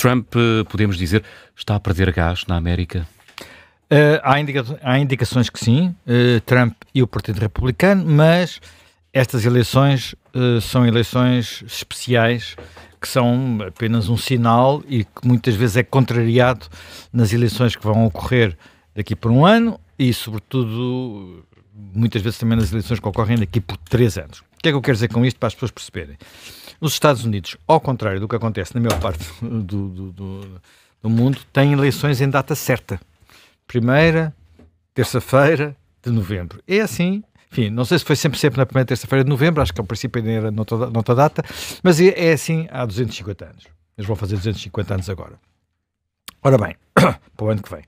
Trump, podemos dizer, está a perder gás na América? Há indicações que sim, Trump e o Partido Republicano, mas estas eleições são eleições especiais, que são apenas um sinal e que muitas vezes é contrariado nas eleições que vão ocorrer daqui por um ano e, sobretudo, muitas vezes também nas eleições que ocorrem daqui por 3 anos. O que é que eu quero dizer com isto para as pessoas perceberem? Os Estados Unidos, ao contrário do que acontece na maior parte do mundo, têm eleições em data certa. Primeira, terça-feira de novembro. É assim, enfim, não sei se foi sempre na primeira terça-feira de novembro, acho que ao princípio ainda era noutra data, mas é assim há 250 anos. Eles vão fazer 250 anos agora. Ora bem, para o ano que vem.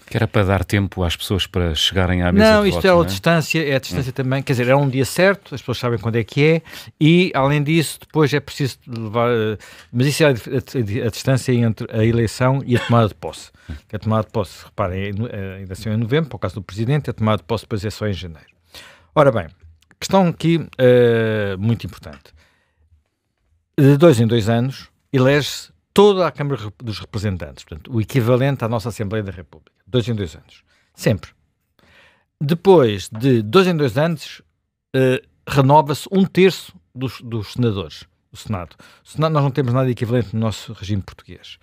Que era para dar tempo às pessoas para chegarem à mesa de votos, isto é a distância, também, quer dizer, é um dia certo, as pessoas sabem quando é que é, e além disso, depois é preciso levar, mas isso é a distância entre a eleição e a tomada de posse. A tomada de posse, reparem, a eleição é em novembro, para o caso do Presidente, a tomada de posse depois é só em janeiro. Ora bem, questão aqui muito importante. De 2 em 2 anos, elege-se toda a Câmara dos Representantes, portanto, o equivalente à nossa Assembleia da República. 2 em 2 anos. Sempre. Depois de 2 em 2 anos, renova-se 1/3 dos senadores. O Senado. Nós não temos nada equivalente no nosso regime português.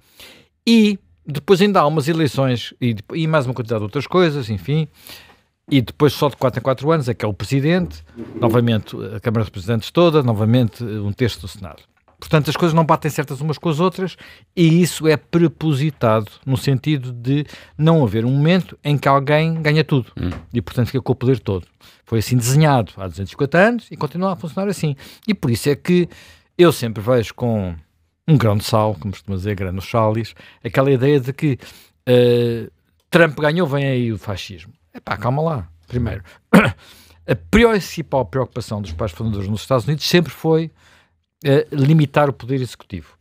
E depois ainda há umas eleições e mais uma quantidade de outras coisas, enfim. E depois só de 4 em 4 anos é que é o Presidente, novamente a Câmara dos Representantes toda, novamente 1/3 do Senado. Portanto, as coisas não batem certas umas com as outras e isso é propositado no sentido de não haver um momento em que alguém ganha tudo e, portanto, fica com o poder todo. Foi assim desenhado há 250 anos e continua a funcionar assim. E por isso é que eu sempre vejo com um grão de sal, como costuma dizer, grão no chalis, aquela ideia de que Trump ganhou, vem aí o fascismo. Epá, calma lá. Primeiro, a principal preocupação dos pais fundadores nos Estados Unidos sempre foi limitar o poder executivo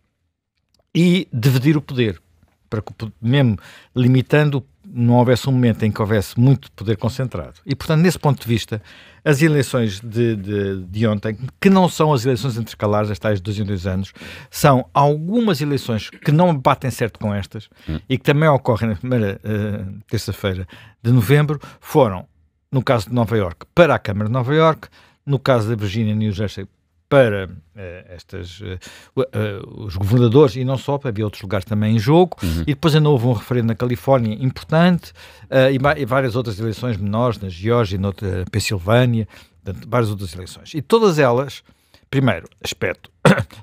e dividir o poder, para que mesmo limitando não houvesse um momento em que houvesse muito poder concentrado. E, portanto, nesse ponto de vista, as eleições de ontem, que não são as eleições intercalares, as tais de 2 em 2 anos, são algumas eleições que não batem certo com estas e que também ocorrem na primeira terça-feira de novembro, foram, no caso de Nova Iorque, para a Câmara de Nova Iorque, no caso da Virgínia e New Jersey, para os governadores e não só, havia outros lugares também em jogo, e depois ainda houve um referendo na Califórnia importante e várias outras eleições menores, na Geórgia, na Pensilvânia, várias outras eleições. E todas elas, primeiro aspecto,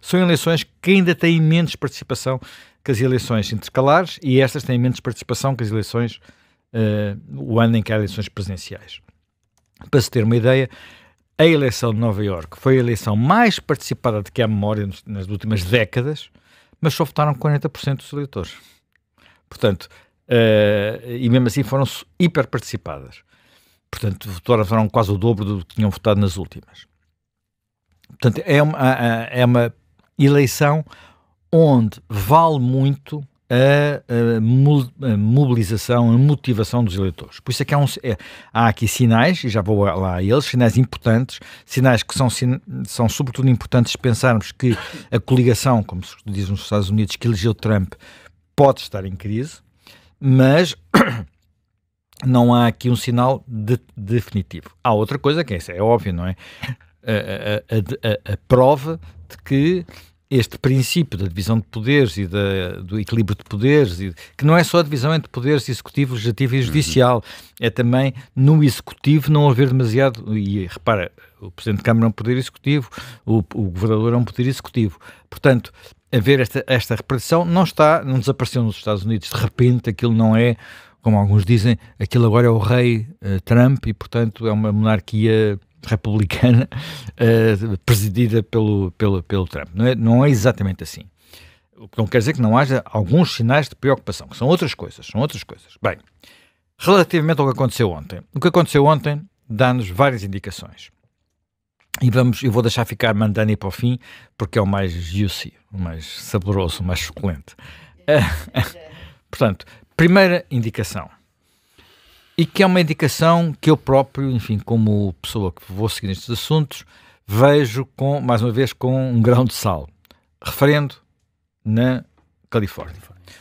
são eleições que ainda têm menos participação que as eleições intercalares e estas têm menos participação que as eleições, o ano em que há eleições presidenciais. Para se ter uma ideia, a eleição de Nova Iorque foi a eleição mais participada de que há memória nas últimas décadas, mas só votaram 40% dos eleitores. Portanto, e mesmo assim foram hiper participadas. Portanto, votaram quase o dobro do que tinham votado nas últimas. Portanto, é uma eleição onde vale muito a mobilização, a motivação dos eleitores. Por isso é que há aqui sinais, e já vou lá a eles, sinais importantes, sinais que são sobretudo importantes se pensarmos que a coligação, como se diz nos Estados Unidos, que elegeu Trump, pode estar em crise, mas não há aqui um sinal definitivo. Há outra coisa que é óbvio, não é? A prova de que este princípio da divisão de poderes e do equilíbrio de poderes, que não é só a divisão entre poderes executivo, legislativo e judicial, é também no executivo não haver demasiado, e repara, o Presidente de Câmara é um poder executivo, o Governador é um poder executivo, portanto, haver esta repartição não desapareceu nos Estados Unidos, de repente aquilo não é, como alguns dizem, aquilo agora é o rei Trump e, portanto, é uma monarquia republicana presidida pelo Trump. Não é exatamente assim. O que não quer dizer que não haja alguns sinais de preocupação, que são outras coisas. Bem, relativamente ao que aconteceu ontem. O que aconteceu ontem dá-nos várias indicações. E eu vou deixar ficar Mandani para o fim, porque é o mais juicy, o mais saboroso, o mais suculento. Portanto, primeira indicação. E que é uma indicação que eu próprio, enfim, como pessoa que vou seguir nestes assuntos, vejo, mais uma vez, com um grão de sal. Referendo na Califórnia.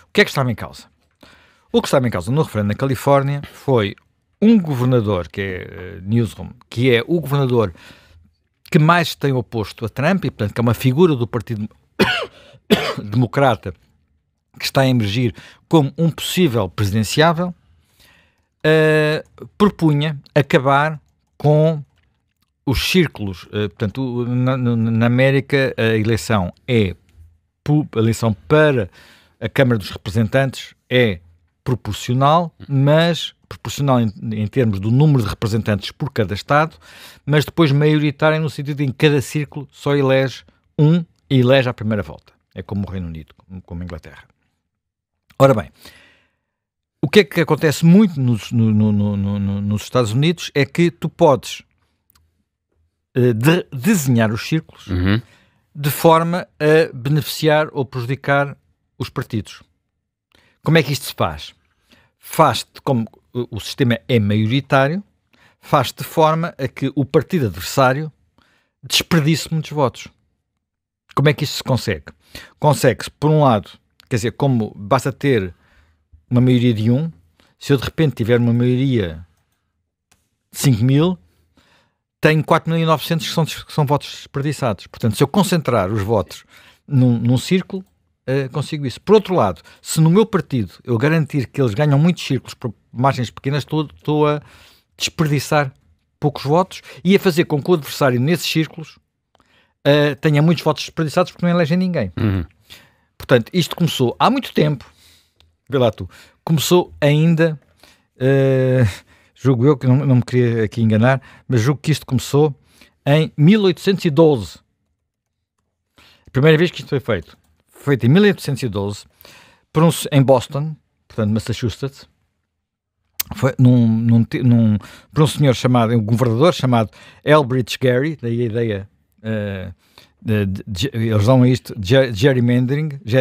O que é que estava em causa? O que estava em causa no referendo na Califórnia foi um governador, que é Newsom, que é o governador que mais tem oposto a Trump, e portanto que é uma figura do Partido Democrata que está a emergir como um possível presidenciável, propunha acabar com os círculos. Portanto, na América a eleição a eleição para a Câmara dos Representantes é proporcional, mas proporcional em termos do número de representantes por cada Estado, mas depois maioritária no sentido de em cada círculo só elege um e elege à primeira volta. É como o Reino Unido, como a Inglaterra. Ora bem, o que é que acontece muito nos Estados Unidos é que tu podes desenhar os círculos de forma a beneficiar ou prejudicar os partidos. Como é que isto se faz? Faz-se, como o sistema é maioritário, faz-se de forma a que o partido adversário desperdice muitos votos. Como é que isto se consegue? Consegue-se, por um lado, quer dizer, como basta ter uma maioria de 1, se eu de repente tiver uma maioria de 5.000, tenho 4.900 que são votos desperdiçados. Portanto, se eu concentrar os votos num círculo, consigo isso. Por outro lado, se no meu partido eu garantir que eles ganham muitos círculos por margens pequenas, estou a desperdiçar poucos votos e a fazer com que o adversário nesses círculos tenha muitos votos desperdiçados porque não elegem ninguém. Portanto, isto começou há muito tempo. Vê lá tu. Começou ainda, julgo eu, que não me queria aqui enganar, mas julgo que isto começou em 1812. A primeira vez que isto foi feito em 1812, em Boston, portanto, Massachusetts, foi por um senhor chamado, um governador chamado Elbridge Gerry, daí a ideia, eles dão a isto gerrymandering, e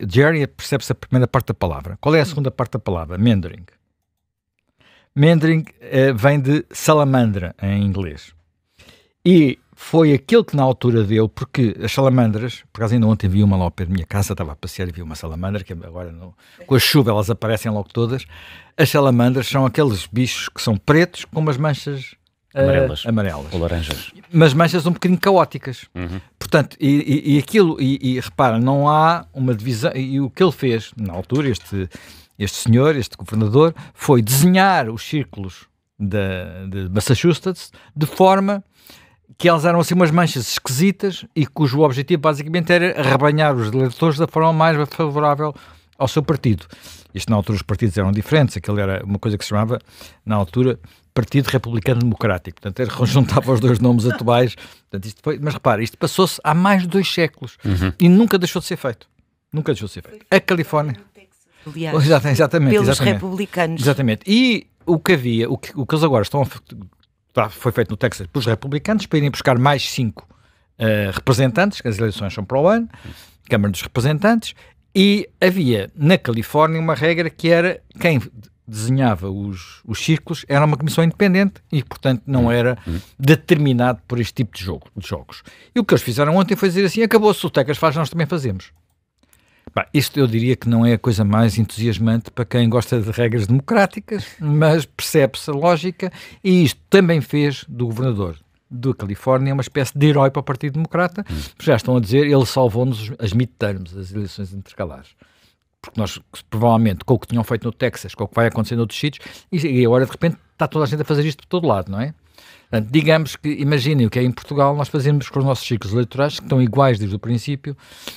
Gerry percebe-se a primeira parte da palavra. Qual é a segunda parte da palavra? Mandering. Mandering vem de salamandra em inglês. E foi aquele que na altura deu, porque as salamandras, por acaso ainda ontem vi uma lá ao pé da minha casa, estava a passear e vi uma salamandra, que agora com a chuva elas aparecem logo todas. As salamandras são aqueles bichos que são pretos com umas manchas amarelas. Ou laranjas. Mas manchas um bocadinho caóticas. Portanto, e repara, não há uma divisão, e o que ele fez na altura, este senhor, este governador, foi desenhar os círculos de Massachusetts de forma que elas eram assim umas manchas esquisitas e cujo objetivo basicamente era arrebanhar os eleitores da forma mais favorável ao seu partido. Isto na altura os partidos eram diferentes, aquilo era uma coisa que se chamava na altura Partido Republicano Democrático, portanto era juntava os dois nomes atuais, portanto, isto foi, mas repara, isto passou-se há mais de 2 séculos e nunca deixou de ser feito. Nunca deixou de ser feito. A Califórnia... Aliás, exatamente, pelos republicanos. Exatamente. E o que havia, o que eles agora estão foi feito no Texas pelos republicanos para irem buscar mais 5 representantes, que as eleições são para o ano, Câmara dos Representantes, e havia na Califórnia uma regra que era quem desenhava os círculos era uma comissão independente e, portanto, não era determinado por este tipo de jogos. E o que eles fizeram ontem foi dizer assim, acabou-se, o Texas faz, nós também fazemos. Bah, isto eu diria que não é a coisa mais entusiasmante para quem gosta de regras democráticas, mas percebe-se a lógica e isto também fez do governador da Califórnia uma espécie de herói para o Partido Democrata. Já estão a dizer, ele salvou-nos as midterms, as eleições intercalares. Porque nós, provavelmente, com o que tinham feito no Texas, com o que vai acontecer noutros sítios, e agora de repente está toda a gente a fazer isto por todo lado, não é? Portanto, digamos que, imaginem o que é em Portugal, nós fazemos com os nossos ciclos eleitorais, que estão iguais desde o princípio,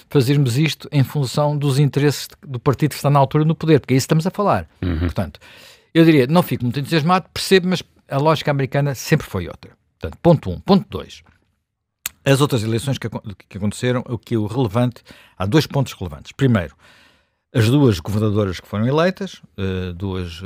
fazermos isto em função dos interesses do partido que está na altura no poder, porque é isso que estamos a falar. Portanto, eu diria, não fico muito entusiasmado, percebo, mas a lógica americana sempre foi outra. Portanto, ponto 1. Ponto 2. As outras eleições que aconteceram, o relevante, há 2 pontos relevantes. Primeiro, as 2 governadoras que foram eleitas, duas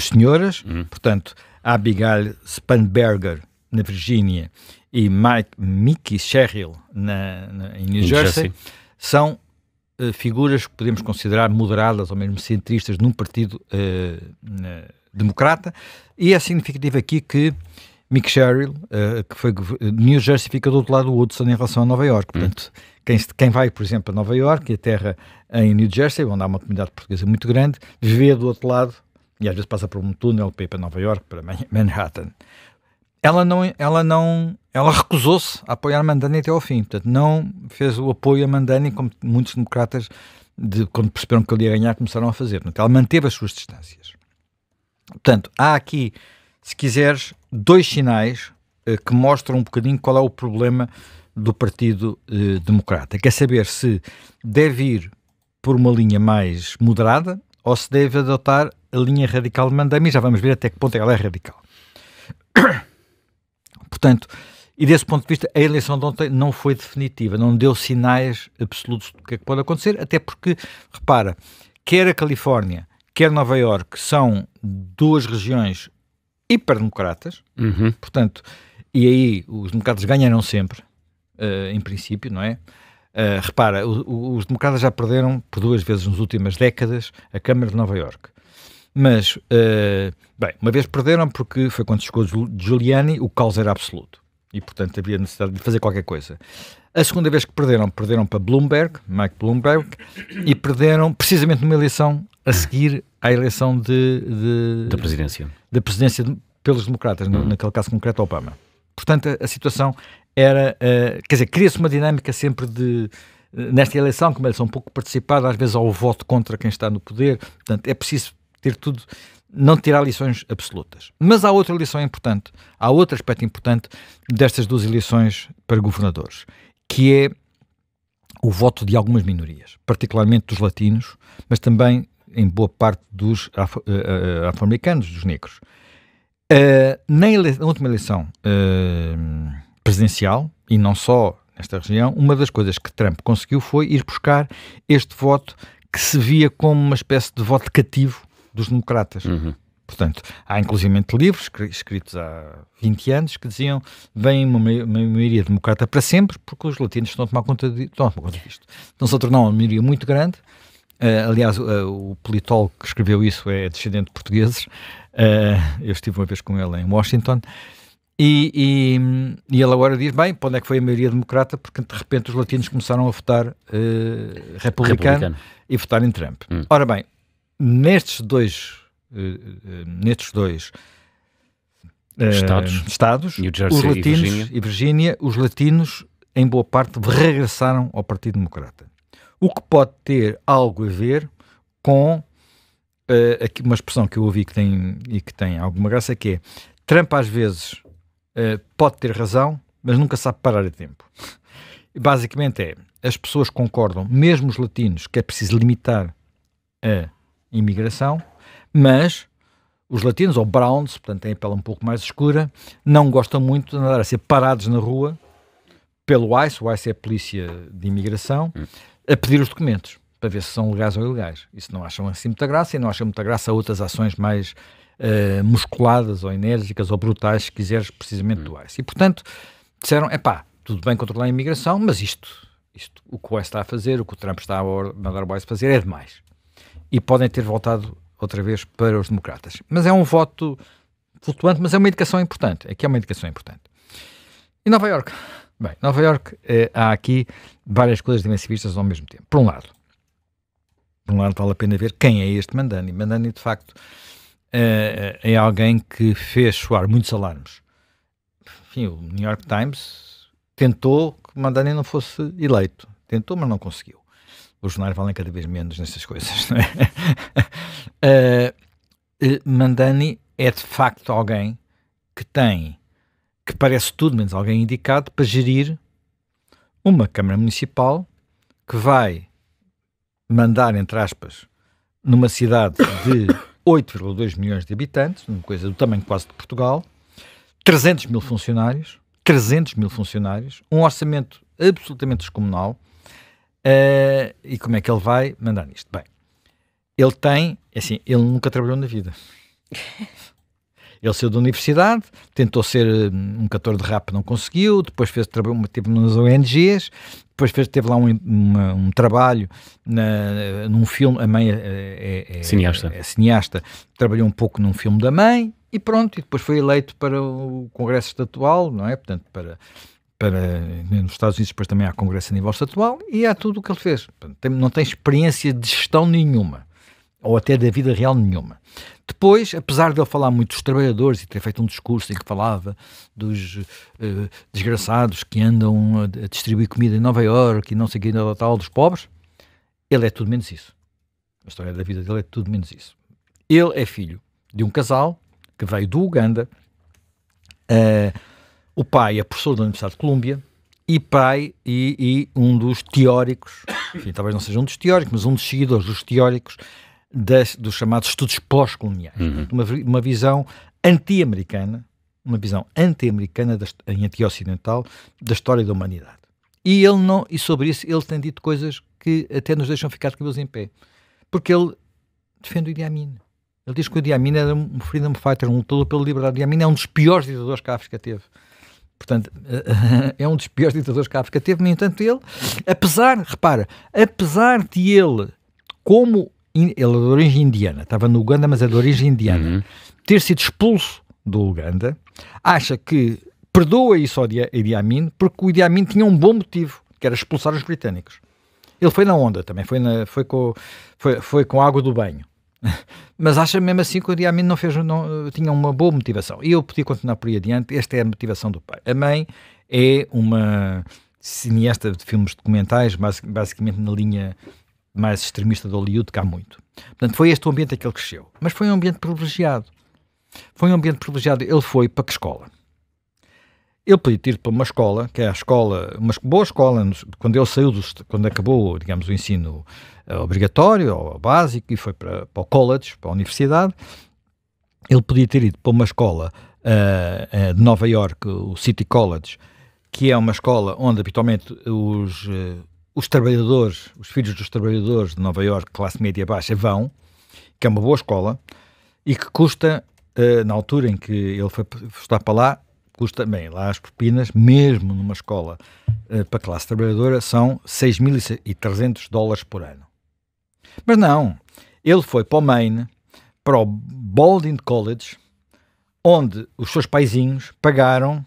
senhoras, portanto, Abigail Spanberger, na Virgínia, e Mickey Sherrill, em New Jersey, são figuras que podemos considerar moderadas ou mesmo centristas num partido democrata, e é significativo aqui que Mick Sherrill, que foi New Jersey, fica do outro lado do Hudson em relação a Nova Iorque. Portanto, quem vai, por exemplo, a Nova Iorque e aterra em New Jersey, onde há uma comunidade portuguesa muito grande, vê do outro lado, e às vezes passa por um túnel para ir para Nova Iorque, para Manhattan. Ela recusou-se a apoiar Mandani até ao fim. Portanto, não fez o apoio a Mandani como muitos democratas, quando perceberam que ele ia ganhar, começaram a fazer. Portanto, ela manteve as suas distâncias. Portanto, há aqui, se quiseres, dois sinais que mostram um bocadinho qual é o problema do Partido Democrata. Quer saber se deve ir por uma linha mais moderada ou se deve adotar a linha radical de Mandani. Já vamos ver até que ponto ela é radical. Portanto, e desse ponto de vista, a eleição de ontem não foi definitiva, não deu sinais absolutos do que é que pode acontecer, até porque, repara, quer a Califórnia, quer Nova Iorque são duas regiões hiperdemocratas, portanto, e aí os democratas ganharam sempre, em princípio, não é? Repara, os democratas já perderam por 2 vezes nas últimas décadas a Câmara de Nova Iorque. Mas, bem, uma vez perderam porque foi quando chegou Giuliani, o caos era absoluto. E, portanto, havia necessidade de fazer qualquer coisa. A segunda vez que perderam para Mike Bloomberg, e perderam precisamente numa eleição a seguir à eleição da presidência pelos democratas, naquele caso concreto, Obama. Portanto, a situação era, quer dizer, cria-se uma dinâmica sempre nesta eleição, como a eleição um pouco participada, às vezes há o voto contra quem está no poder, portanto, é preciso ter tudo, não tirar lições absolutas. Mas há outra lição importante, há outro aspecto importante destas 2 eleições para governadores, que é o voto de algumas minorias, particularmente dos latinos, mas também em boa parte dos afro-americanos, dos negros. Na última eleição presidencial, e não só nesta região, uma das coisas que Trump conseguiu foi ir buscar este voto que se via como uma espécie de voto cativo dos democratas. Portanto, há inclusive livros escritos há 20 anos que diziam vem uma maioria democrata para sempre porque os latinos estão a tomar conta disto. Estão-se a tornar uma maioria muito grande. Aliás, o politólogo que escreveu isso é descendente de portugueses. Eu estive uma vez com ele em Washington. E ele agora diz, bem, para onde é que foi a maioria democrata? Porque de repente os latinos começaram a votar republicano e votar em Trump. Ora bem, nestes dois estados, New Jersey os latinos e Virgínia, os latinos em boa parte regressaram ao Partido Democrata. O que pode ter algo a ver com aqui uma expressão que eu ouvi que tem alguma graça, que é Trump às vezes pode ter razão, mas nunca sabe parar a tempo. Basicamente as pessoas concordam, mesmo os latinos, que é preciso limitar a imigração, mas os latinos, ou browns, portanto têm a pele um pouco mais escura, não gostam muito de andar a ser parados na rua pelo ICE, o ICE é a polícia de imigração, a pedir os documentos, para ver se são legais ou ilegais. Isso não acham assim muita graça, e não acham muita graça a outras ações mais musculadas, ou enérgicas, ou brutais, se quiseres, precisamente do ICE. E, portanto, disseram, tudo bem controlar a imigração, mas isto, o que o ICE está a fazer, o que o Trump está a mandar o ICE fazer, é demais. E podem ter voltado outra vez para os democratas. Mas é um voto flutuante, mas é uma indicação importante. Aqui é uma indicação importante. E Nova Iorque? Bem, Nova Iorque, há aqui várias coisas devem ser vistas ao mesmo tempo. Por um lado, vale a pena ver quem é este Mandani. Mandani, de facto, é alguém que fez soar muitos alarmes. Enfim, o New York Times tentou que Mandani não fosse eleito. Tentou, mas não conseguiu. Os jornais valem cada vez menos nestas coisas, não é? Mandani é de facto alguém que parece tudo menos alguém indicado para gerir uma Câmara Municipal que vai mandar, entre aspas, numa cidade de 8,2 milhões de habitantes, uma coisa do tamanho quase de Portugal, 300 mil funcionários, um orçamento absolutamente descomunal. E como é que ele vai mandar nisto? Bem, ele nunca trabalhou na vida. Ele saiu da universidade, tentou ser um cantor de rap, não conseguiu, depois teve nas ONGs, depois teve lá um trabalho num filme, a mãe é cineasta, trabalhou um pouco num filme da mãe, e pronto, e depois foi eleito para o Congresso Estatual, não é? Portanto, nos Estados Unidos depois também há Congresso a nível estatual, e há tudo o que ele fez. Portanto, não tem experiência de gestão nenhuma, ou até da vida real nenhuma. Depois, apesar de ele falar muito dos trabalhadores e ter feito um discurso em que falava dos desgraçados que andam a distribuir comida em Nova Iorque e não sei o que, tal, dos pobres, ele é tudo menos isso. A história da vida dele é tudo menos isso. Ele é filho de um casal que veio do Uganda. O pai é professor da Universidade de Colômbia e um dos teóricos, enfim, talvez não seja um dos teóricos, mas um dos seguidores dos teóricos dos chamados estudos pós-coloniais. Uma visão anti-americana, em anti-ocidental da história da humanidade. E sobre isso ele tem dito coisas que até nos deixam ficar de cabelos em pé. Porque ele defende o Idi Amin. Ele diz que o Idi Amin era um freedom fighter, um lutador pela liberdade. O Idi Amin é um dos piores ditadores que a África teve. Portanto, é um dos piores ditadores que a África teve. No entanto, ele, apesar de ele, como ele é de origem indiana, estava no Uganda, mas é de origem indiana, ter sido expulso do Uganda, acha que perdoa isso ao Idi Amin, porque o Idi Amin tinha um bom motivo, que era expulsar os britânicos. Ele foi na onda também, foi com a água do banho. Mas acha mesmo assim que o Idi Amin tinha uma boa motivação. E eu podia continuar por aí adiante. Esta é a motivação do pai. A mãe é uma cineasta de filmes documentais, basicamente na linha mais extremista de Hollywood, que há muito. Portanto, foi este o ambiente em que ele cresceu. Mas foi um ambiente privilegiado. Ele foi para que escola? Ele podia ir para uma escola, que é uma boa escola, quando ele saiu, quando acabou, digamos, o ensino obrigatório, ou básico, e foi para o college, para a universidade. Ele podia ter ido para uma escola de Nova Iorque, o City College, que é uma escola onde habitualmente os trabalhadores, os filhos dos trabalhadores de Nova Iorque, classe média baixa, vão, que é uma boa escola, e que custa, na altura em que ele foi estudar para lá, custa, bem, lá as propinas, mesmo numa escola para a classe trabalhadora, são $6.300 por ano. Mas não, ele foi para o Maine, para o Baldwin College, onde os seus paizinhos pagaram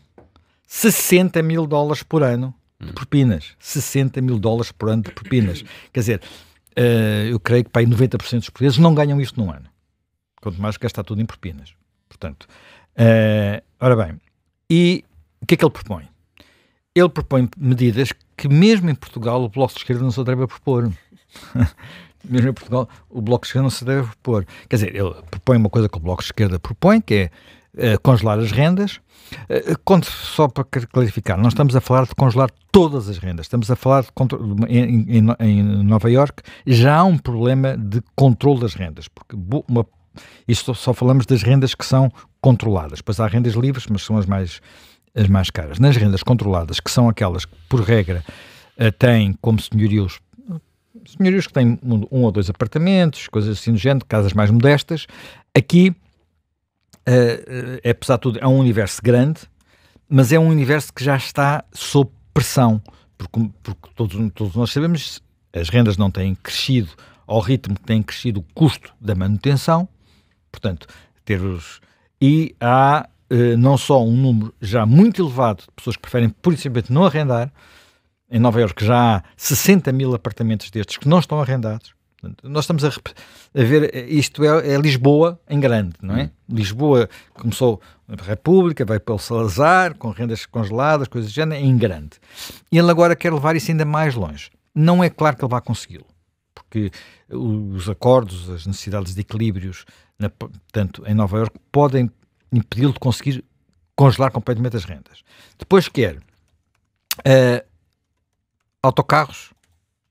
$60 mil por ano de propinas. $60 mil por ano de propinas. Quer dizer, eu creio que para aí 90% dos portugueses não ganham isto num ano. Quanto mais gastar tudo em propinas. Portanto, ora bem, e o que é que ele propõe? Ele propõe medidas que mesmo em Portugal o Bloco de Esquerda não se atreve a propor. Mesmo em Portugal o Bloco de Esquerda não se atreve a propor. Quer dizer, ele propõe uma coisa que o Bloco de Esquerda propõe, que é congelar as rendas. Só para clarificar, não estamos a falar de congelar todas as rendas, estamos a falar em Nova Iorque já há um problema de controle das rendas, porque isto só falamos das rendas que são controladas, pois há rendas livres, mas são as mais caras. Nas rendas controladas, que são aquelas que, por regra, têm como senhorios que têm um ou dois apartamentos, coisas assim do género, casas mais modestas, aqui, apesar de tudo, é um universo grande, mas é um universo que já está sob pressão, porque todos nós sabemos, as rendas não têm crescido ao ritmo que tem crescido o custo da manutenção, portanto, e há não só um número já muito elevado de pessoas que preferem, por simplesmente, não arrendar. Em Nova Iorque já há 60 mil apartamentos destes que não estão arrendados. Portanto, nós estamos a ver, isto é Lisboa em grande, não é? Lisboa começou a República, vai para o Salazar, com rendas congeladas, coisas do género, em grande. E ele agora quer levar isso ainda mais longe. Não é claro que ele vá consegui-lo, porque os acordos, as necessidades de equilíbrios, portanto, em Nova Iorque, podem impedi-lo de conseguir congelar completamente as rendas. Depois quer autocarros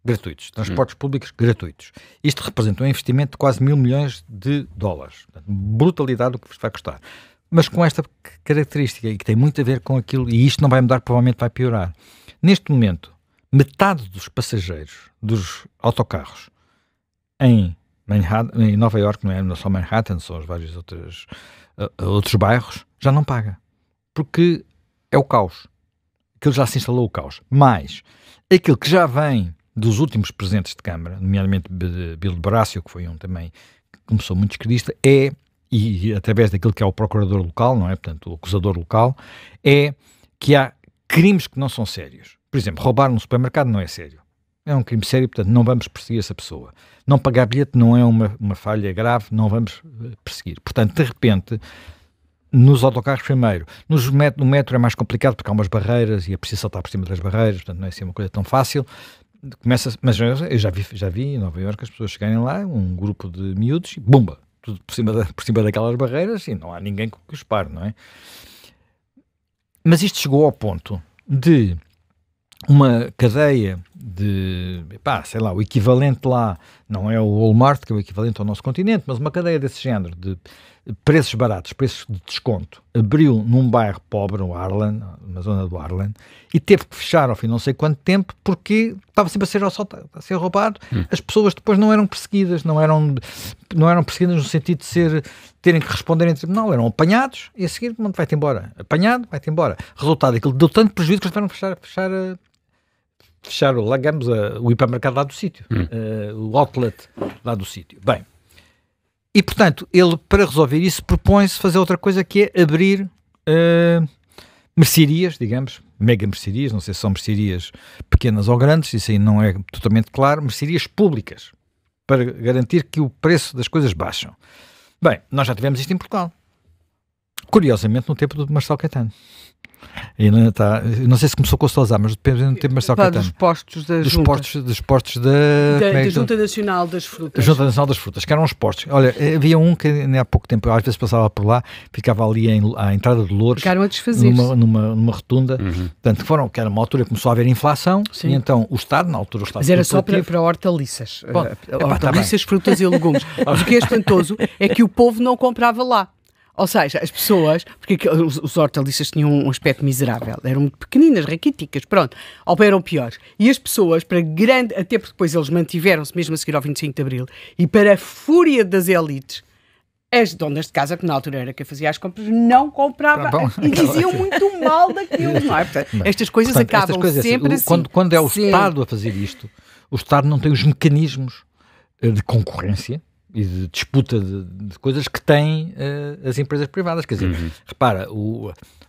gratuitos, transportes públicos gratuitos. Isto representa um investimento de quase $1.000 milhões. Portanto, brutalidade do que vai custar. Mas com esta característica, e que tem muito a ver com aquilo, e isto não vai mudar, provavelmente vai piorar. Neste momento, metade dos passageiros dos autocarros em Nova Iorque, não é só Manhattan, são os vários outros bairros, já não paga. Porque é o caos. Aquilo já se instalou o caos. Mas aquilo que já vem dos últimos presidentes de Câmara, nomeadamente Bill de Blasio, que foi um também que começou muito esquerdista, é e através daquilo que é o procurador local, não é? Portanto, o acusador local, é que há crimes que não são sérios. Por exemplo, roubar num supermercado não é sério. É um crime sério, portanto, não vamos perseguir essa pessoa. Não pagar bilhete não é uma falha grave, não vamos perseguir. Portanto, de repente, nos autocarros primeiro, no metro é mais complicado porque há umas barreiras e é preciso saltar por cima das barreiras, portanto, não é assim uma coisa tão fácil. Mas eu já vi em Nova Iorque as pessoas chegarem lá, um grupo de miúdos, e bumba, tudo por cima daquelas barreiras e não há ninguém que os pare, não é? Mas isto chegou ao ponto de uma cadeia de, sei lá, o equivalente lá, não é o Walmart, que é o equivalente ao nosso continente, mas uma cadeia desse género, de preços baratos, preços de desconto, abriu num bairro pobre, o Harlem, na zona do Harlem, e teve que fechar ao fim de não sei quanto tempo, porque estava sempre a ser roubado. As pessoas depois não eram perseguidas, não eram perseguidas no sentido de terem que responder em tribunal, eram apanhados e a seguir vai-te embora. Apanhado, vai-te embora. Resultado, aquilo deu tanto prejuízo que eles tiveram que fechar o hipermercado lá do sítio, o outlet lá do sítio. Bem, e portanto, ele para resolver isso propõe-se fazer outra coisa, que é abrir mercearias, digamos, mega mercearias, não sei se são mercearias pequenas ou grandes, isso aí não é totalmente claro, mercearias públicas, para garantir que o preço das coisas baixam. Bem, nós já tivemos isto em Portugal. Curiosamente, no tempo do Marcelo Caetano. Ainda está, não sei se começou com o Salazar, mas depende do tempo de Marcelo Caetano. Dos postos da Junta Nacional das Frutas. Junta Nacional das Frutas, que eram os postos. Olha, havia um que há pouco tempo, eu às vezes passava por lá, ficava ali à entrada de Loures. Ficaram a desfazer-se. Numa rotunda. Portanto, que era uma altura que começou a haver inflação. Sim. E então o Estado, na altura o Estado... Mas era só para hortaliças. Hortaliças, frutas e legumes. Mas o que é espantoso é que o povo não comprava lá. Ou seja, as pessoas, porque os hortaliças tinham um aspecto miserável, eram muito pequeninas, raquíticas, pronto, ou eram piores. E as pessoas, até porque depois eles mantiveram-se mesmo a seguir ao 25 de Abril, e para a fúria das elites, as donas de casa, que na altura era quem fazia as compras, não compravam e diziam muito mal daquilo, não é? Portanto, estas coisas acabam sempre assim. Quando é o Estado a fazer isto, o Estado não tem os mecanismos de concorrência e de disputa de coisas que têm as empresas privadas. Quer dizer, repara,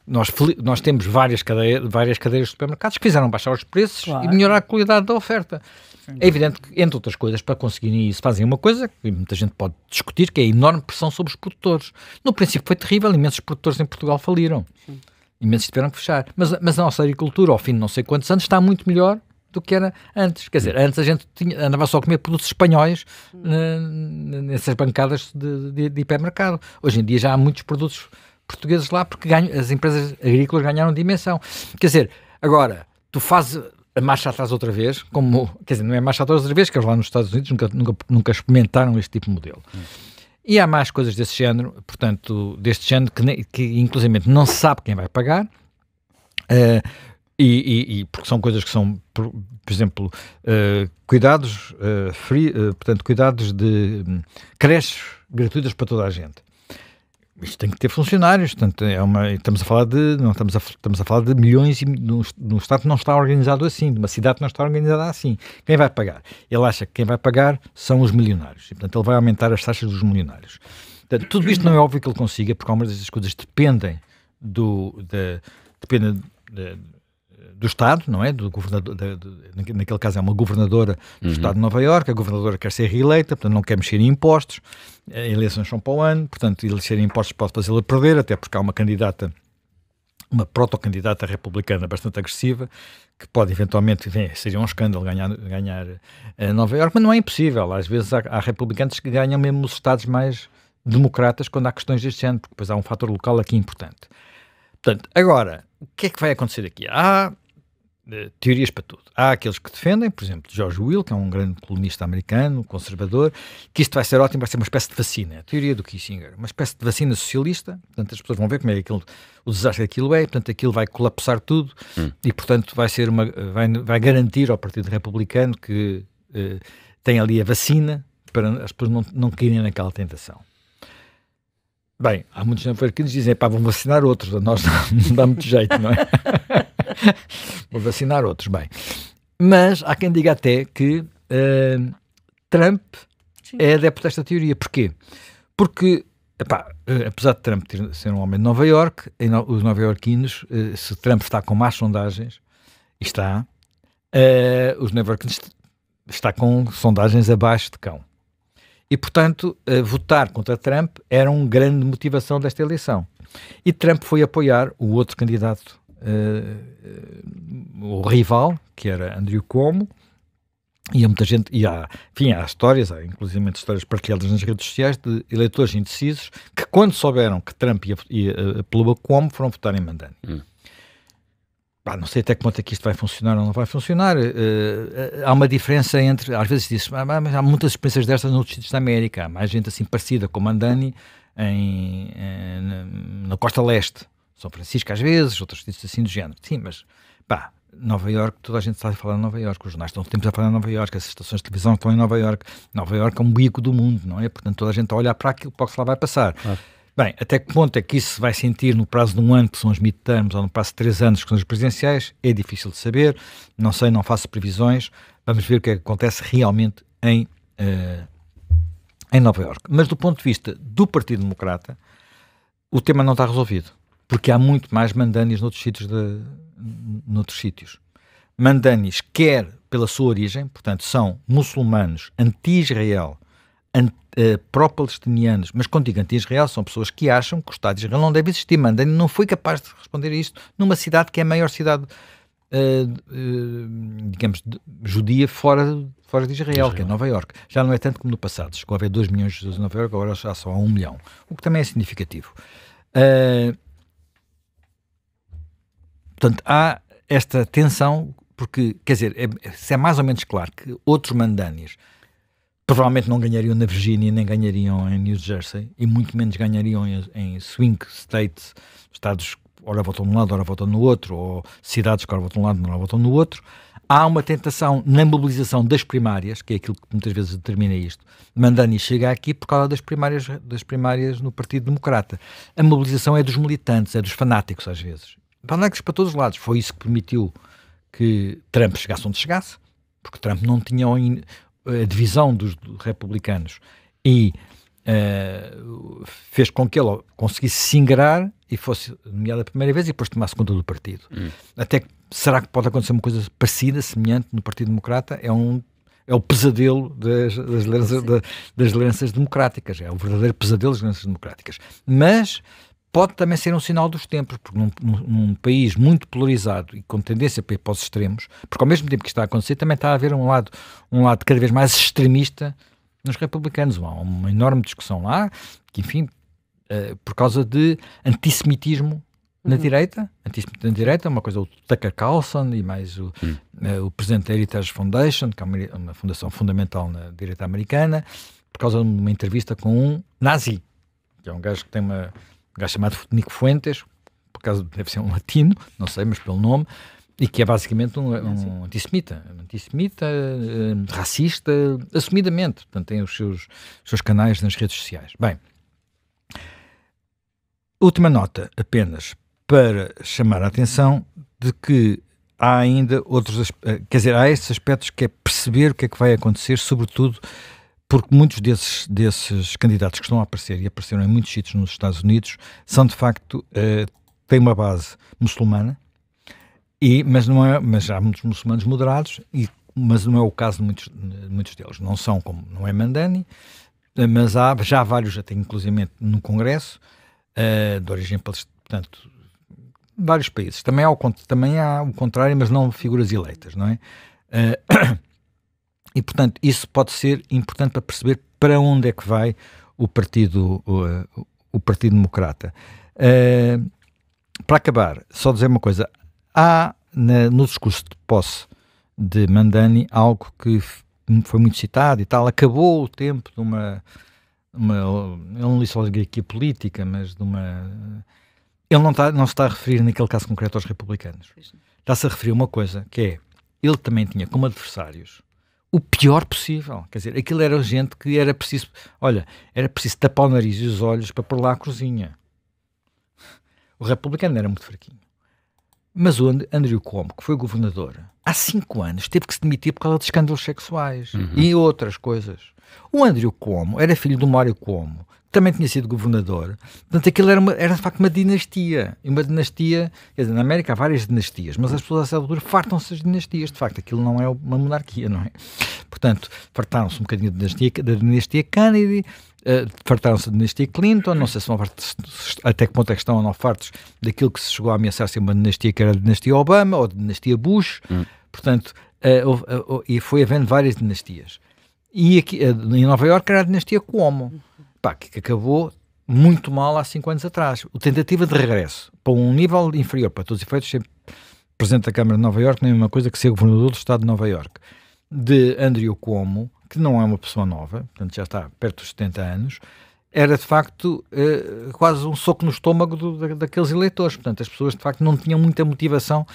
nós temos várias cadeias de supermercados que fizeram baixar os preços e melhorar a qualidade da oferta. É evidente que, entre outras coisas, para conseguirem isso, fazem uma coisa que muita gente pode discutir, que é a enorme pressão sobre os produtores. No princípio foi terrível, imensos produtores em Portugal faliram. Imensos tiveram que fechar. Mas a nossa agricultura, ao fim de não sei quantos anos, está muito melhor do que era antes. Quer dizer, antes a gente andava só a comer produtos espanhóis nessas bancadas de hipermercado. Hoje em dia já há muitos produtos portugueses lá porque as empresas agrícolas ganharam dimensão. Quer dizer, agora, tu fazes a marcha atrás outra vez, quer dizer, não é marcha atrás outra vez, que eles lá nos Estados Unidos nunca experimentaram este tipo de modelo. E há mais coisas desse género, portanto, deste género, que inclusivamente não se sabe quem vai pagar, porque são coisas que são, por exemplo, cuidados cuidados de creches gratuitas para toda a gente. Isto tem que ter funcionários, portanto, estamos a falar de milhões, e no Estado não está organizado assim, de uma cidade não está organizada assim. Quem vai pagar? Ele acha que quem vai pagar são os milionários, e portanto ele vai aumentar as taxas dos milionários. Portanto, tudo isto não é óbvio que ele consiga, porque algumas destas coisas dependem do Estado, não é? Do governador, naquele caso é uma governadora do Estado de Nova Iorque, a governadora quer ser reeleita, portanto não quer mexer em impostos, eleições são para o ano, portanto mexer em impostos pode fazê-la perder, até porque há uma uma protocandidata republicana bastante agressiva, que pode eventualmente, seria um escândalo ganhar Nova Iorque, mas não é impossível. Às vezes há republicanos que ganham mesmo os estados mais democratas quando há questões deste género, porque depois há um fator local aqui importante. Portanto, agora, o que é que vai acontecer aqui? Há teorias para tudo. Há aqueles que defendem, por exemplo, George Will, que é um grande colunista americano, conservador, que isto vai ser ótimo, vai ser uma espécie de vacina. A teoria do Kissinger, uma espécie de vacina socialista, portanto as pessoas vão ver como é que o desastre que aquilo é, portanto aquilo vai colapsar tudo e, portanto, vai garantir ao Partido Republicano que tem ali a vacina para as pessoas não caírem naquela tentação. Bem, há muitos que dizem, vão vacinar outros, a nós não dá muito jeito, não é? Vou vacinar outros, bem. Mas há quem diga até que Trump é adepto desta teoria. Porquê? Porque apesar de Trump ser um homem de Nova Iorque, os nova-iorquinos, se Trump está com más sondagens, está, os nova-iorquinos está com sondagens abaixo de cão. E, portanto, votar contra Trump era uma grande motivação desta eleição. E Trump foi apoiar o outro candidato, o rival, que era Andrew Cuomo, e há muita gente, há histórias, há inclusive histórias partilhadas nas redes sociais de eleitores indecisos que, quando souberam que Trump ia pelo Cuomo, foram votar em Mandani. Não sei até que ponto é que isto vai funcionar ou não vai funcionar. Há uma diferença entre, às vezes diz, mas há muitas experiências destas noutros sítios da América, há mais gente assim parecida com Mandani na costa leste, São Francisco às vezes, outros sítios assim do género. Sim, mas Nova Iorque, toda a gente está a falar de Nova Iorque, os jornais estão sempre a falar de Nova Iorque, as estações de televisão estão em Nova Iorque. Nova Iorque é um bico do mundo, não é? Portanto, toda a gente está a olhar para aquilo, para o que se lá vai passar. Bem, até que ponto é que isso se vai sentir no prazo de um ano, que são os midterms, ou no prazo de 3 anos, que são as presidenciais, é difícil de saber, não sei, não faço previsões, vamos ver o que é que acontece realmente em Nova Iorque. Mas do ponto de vista do Partido Democrata, o tema não está resolvido, porque há muito mais Mandanis noutros sítios. Mandanis, quer pela sua origem, portanto, são muçulmanos anti-Israel, pró-palestinianos, mas quando digo anti-Israel, são pessoas que acham que o Estado de Israel não deve existir. Mandani não foi capaz de responder a isto numa cidade que é a maior cidade, digamos, judia fora de Israel, que é Nova Iorque. Já não é tanto como no passado. Chegou a haver 2 milhões de judeus em Nova Iorque, agora já só há 1 milhão. O que também é significativo. Portanto, há esta tensão, porque, quer dizer, é mais ou menos claro que outros Mandanis provavelmente não ganhariam na Virgínia, nem ganhariam em New Jersey, e muito menos ganhariam em swing states, estados que ora votam num lado, ora votam no outro, ou cidades que ora votam num lado, ora votam no outro. Há uma tentação na mobilização das primárias, que é aquilo que muitas vezes determina isto. Mandani chega aqui por causa das primárias no Partido Democrata. A mobilização é dos militantes, é dos fanáticos às vezes. Fanáticos para todos os lados. Foi isso que permitiu que Trump chegasse onde chegasse, porque Trump não tinha a divisão dos republicanos e fez com que ele conseguisse se ingrar e fosse nomeado a primeira vez e depois tomasse conta do partido. Até que, será que pode acontecer uma coisa parecida, semelhante no Partido Democrata? É o pesadelo das lideranças democráticas, é o verdadeiro pesadelo das lideranças democráticas. Mas pode também ser um sinal dos tempos, porque num país muito polarizado e com tendência para ir para os extremos, porque ao mesmo tempo que isto está a acontecer, também está a haver um lado cada vez mais extremista nos republicanos. Há uma enorme discussão lá, que enfim, por causa de antissemitismo na direita. Antissemitismo na direita é uma coisa, o Tucker Carlson e mais o presidente da Heritage Foundation, que é uma fundação fundamental na direita americana, por causa de uma entrevista com um nazi, que é um gajo que tem um gajo chamado Nico Fuentes, por causa deve ser um latino, não sei, mas pelo nome, e que é basicamente um antissemita, racista, assumidamente. Portanto, tem os seus canais nas redes sociais. Bem, última nota apenas para chamar a atenção de que há ainda outros, quer dizer, há estes aspectos que é perceber o que é que vai acontecer, sobretudo porque muitos desses candidatos que estão a aparecer e apareceram em muitos sítios nos Estados Unidos são de facto, têm uma base muçulmana, mas há muitos muçulmanos moderados, mas não é o caso de muitos deles. Não é Mandani, mas há já vários, até inclusive no Congresso, de origem palestina, portanto, vários países. Também há o contrário, mas não figuras eleitas, não é? E, portanto, isso pode ser importante para perceber para onde é que vai o Partido Democrata. Para acabar, só dizer uma coisa. Há no discurso de posse de Mandani algo que foi muito citado e tal. Acabou o tempo de ele não disse só aqui a política, mas de uma... Ele não se está a referir naquele caso concreto aos republicanos. Está-se a referir a uma coisa, que é, ele também tinha como adversários o pior possível. Quer dizer, aquilo era gente que era preciso tapar o nariz e os olhos para pôr lá a cruzinha. O republicano era muito fraquinho. Mas o Andrew Cuomo, que foi governador, há 5 anos teve que se demitir por causa de escândalos sexuais e outras coisas. O Andrew Cuomo era filho do Mário Cuomo, que também tinha sido governador. Portanto, aquilo era de facto uma dinastia. E uma dinastia, quer dizer, na América há várias dinastias, mas as pessoas a essa altura fartam-se das dinastias. De facto, aquilo não é uma monarquia, não é? Portanto, fartaram-se um bocadinho da dinastia Kennedy, fartaram-se da dinastia Clinton, não sei se até que ponto é que estão ou não fartos daquilo que se chegou a ameaçar ser uma dinastia que era a dinastia Obama ou a dinastia Bush. Portanto, e foi havendo várias dinastias. E aqui, em Nova Iorque era a dinastia Cuomo, que acabou muito mal há 5 anos atrás. A tentativa de regresso para um nível inferior, para todos os efeitos, ser presidente da Câmara de Nova Iorque, nem uma coisa que ser governador do estado de Nova Iorque, de Andrew Cuomo, que não é uma pessoa nova, portanto já está perto dos 70 anos, era de facto quase um soco no estômago daqueles eleitores. Portanto, as pessoas de facto não tinham muita motivação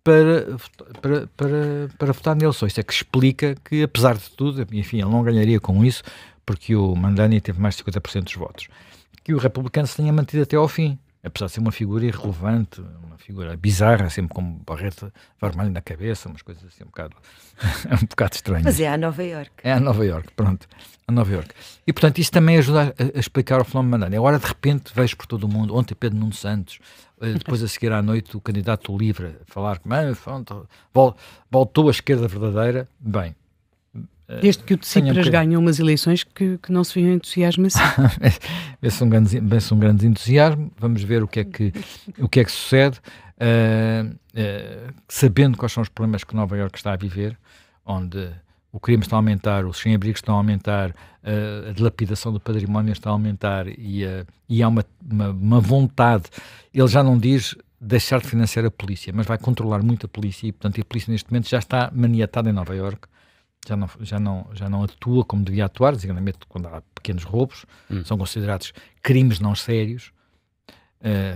para votar nele. Só isso é que explica que, apesar de tudo, enfim, ele não ganharia com isso, porque o Mandani teve mais de 50% dos votos, que o republicano se tenha mantido até ao fim, apesar de ser uma figura irrelevante, uma figura bizarra, sempre com barreta vermelha na cabeça, umas coisas assim um bocado estranhas. Mas é a Nova Iorque. É a Nova Iorque, pronto. A Nova Iorque. E, portanto, isso também ajuda a explicar o fenómeno Mandani. Agora, de repente, vejo por todo o mundo, ontem Pedro Nuno Santos, depois a seguir à noite o candidato do LIVRE a falar que voltou à esquerda verdadeira. Bem, desde que o Tsipras ganhou umas eleições que não se viu entusiasmo assim. Vê-se um grande entusiasmo. Vamos ver o que é que sucede, sabendo quais são os problemas que Nova Iorque está a viver, onde o crime está a aumentar, os sem-abrigos estão a aumentar, a dilapidação do património está a aumentar e há uma vontade. Ele já não diz deixar de financiar a polícia, mas vai controlar muito a polícia e, portanto, a polícia neste momento já está maniatada em Nova Iorque. Já não atua como devia atuar, designadamente quando há pequenos roubos, são considerados crimes não sérios,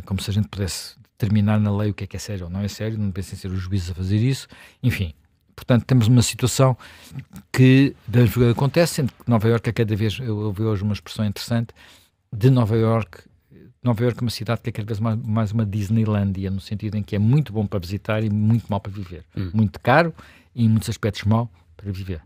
como se a gente pudesse determinar na lei o que é sério ou não é sério, não pensem ser os juízes a fazer isso, enfim. Portanto, temos uma situação que acontece, sendo que Nova Iorque é cada vez, eu ouvi hoje uma expressão interessante, de Nova Iorque é uma cidade que é cada vez mais uma Disneylândia, no sentido em que é muito bom para visitar e muito mal para viver. Muito caro e em muitos aspectos mau para viver.